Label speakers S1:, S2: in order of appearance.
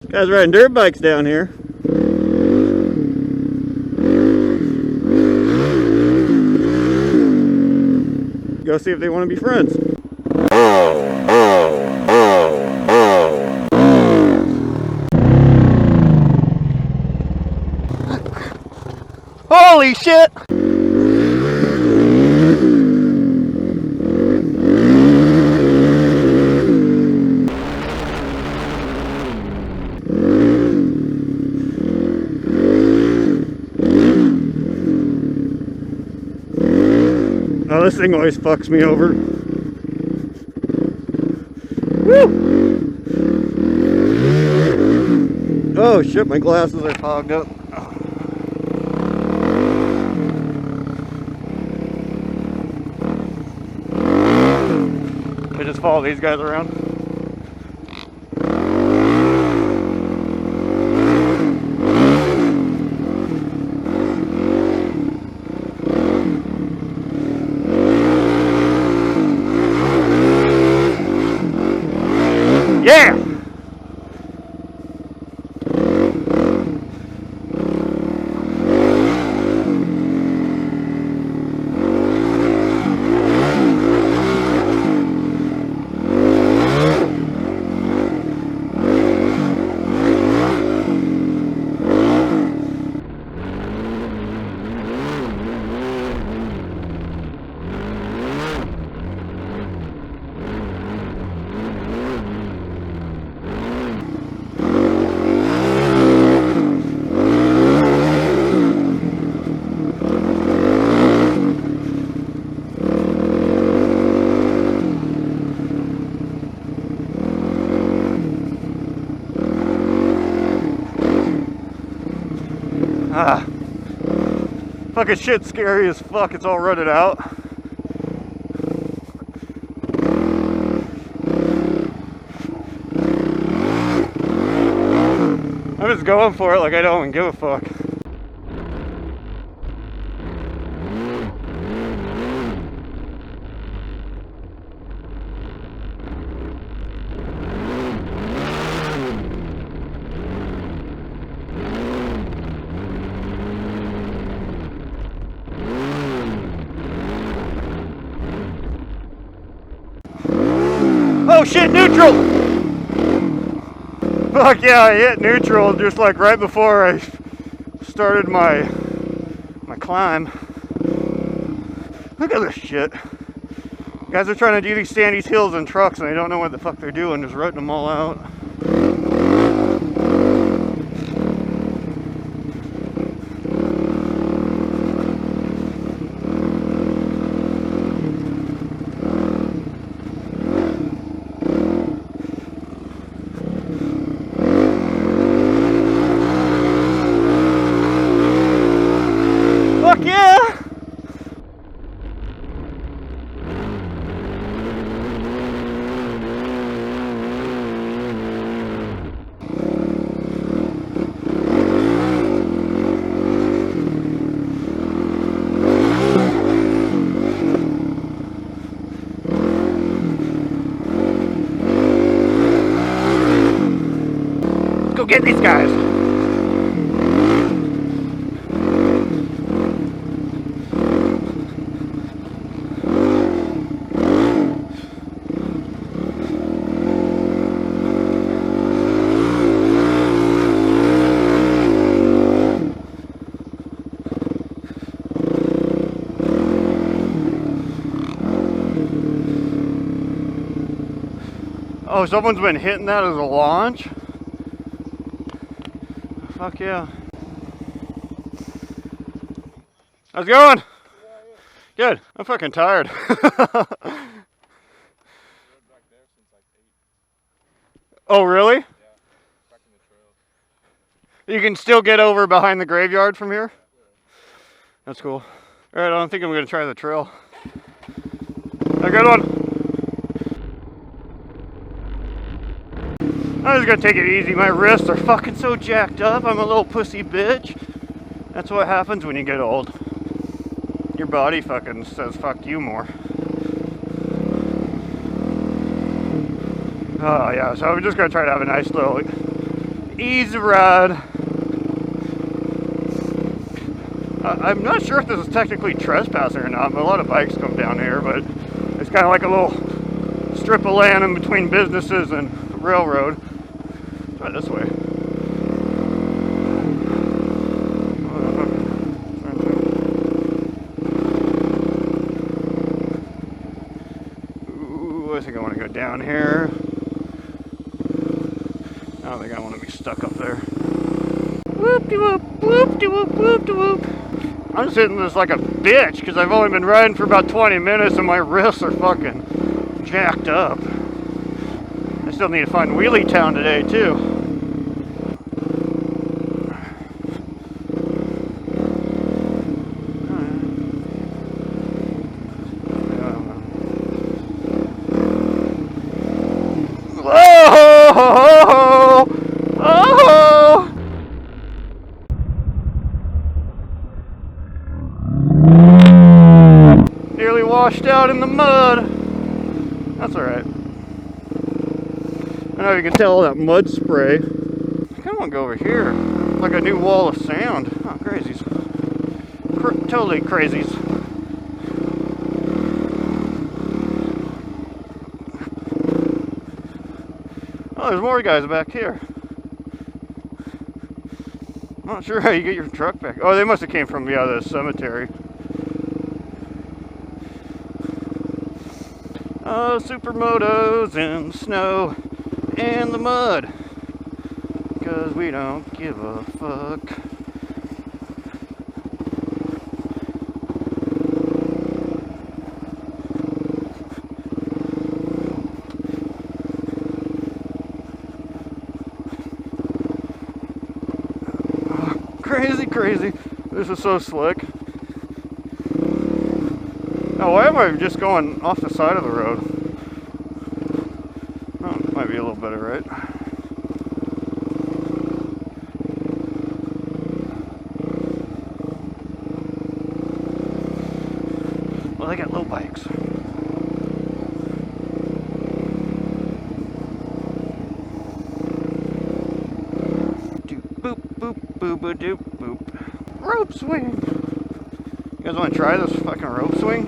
S1: Guys riding dirt bikes down here. Go see if they want to be friends. Holy shit! Oh, this thing always fucks me over. Woo! Oh shit, my glasses are fogged up. I just follow these guys around. Yeah! Fucking shit's scary as fuck. It's all rutted out. I'm just going for it like I don't even give a fuck. Oh shit, neutral! Fuck yeah, I hit neutral just like right before I started my climb. Look at this shit. Guys are trying to do these Sandy's hills in trucks and they don't know what the fuck they're doing, just writing them all out. Fuck yeah! Let's go get these guys. Oh, someone's been hitting that as a launch? Fuck yeah. How's it going? Good. I'm fucking tired. Oh, really? You can still get over behind the graveyard from here? That's cool. Alright, I don't think I'm going to try the trail. Have a good one. I'm just gonna take it easy. My wrists are fucking so jacked up. I'm a little pussy bitch. That's what happens when you get old. Your body fucking says fuck you more. Oh yeah, so I'm just gonna try to have a nice little Easy ride. I'm not sure if this is technically trespassing or not, but a lot of bikes come down here, but it's kind of like a little strip of land in between businesses and railroad. Try this way. Ooh, I think I want to go down here. I don't think I want to be stuck up there. Whoop-de-whoop, whoop-de-whoop, whoop-de-whoop. I'm just hitting this like a bitch because I've only been riding for about 20 minutes and my wrists are fucking jacked up. I still need to find Wheelie Town today too. Whoa! Oh! Nearly washed out in the mud. That's alright. I know you can tell that mud spray. I kind of want to go over here. Like a new wall of sand. Oh, crazies. Totally crazies. Oh, there's more guys back here. I'm not sure how you get your truck back. Oh, they must have came from the other cemetery. Oh, supermotos in the snow and the mud. 'Cause we don't give a fuck. Crazy, crazy. This is so slick. Now, why am I just going off the side of the road? Oh, might be a little better, right? Well, they got low bikes. Boop, boop, boop, doop, boop. Rope swing. You guys want to try this fucking rope swing?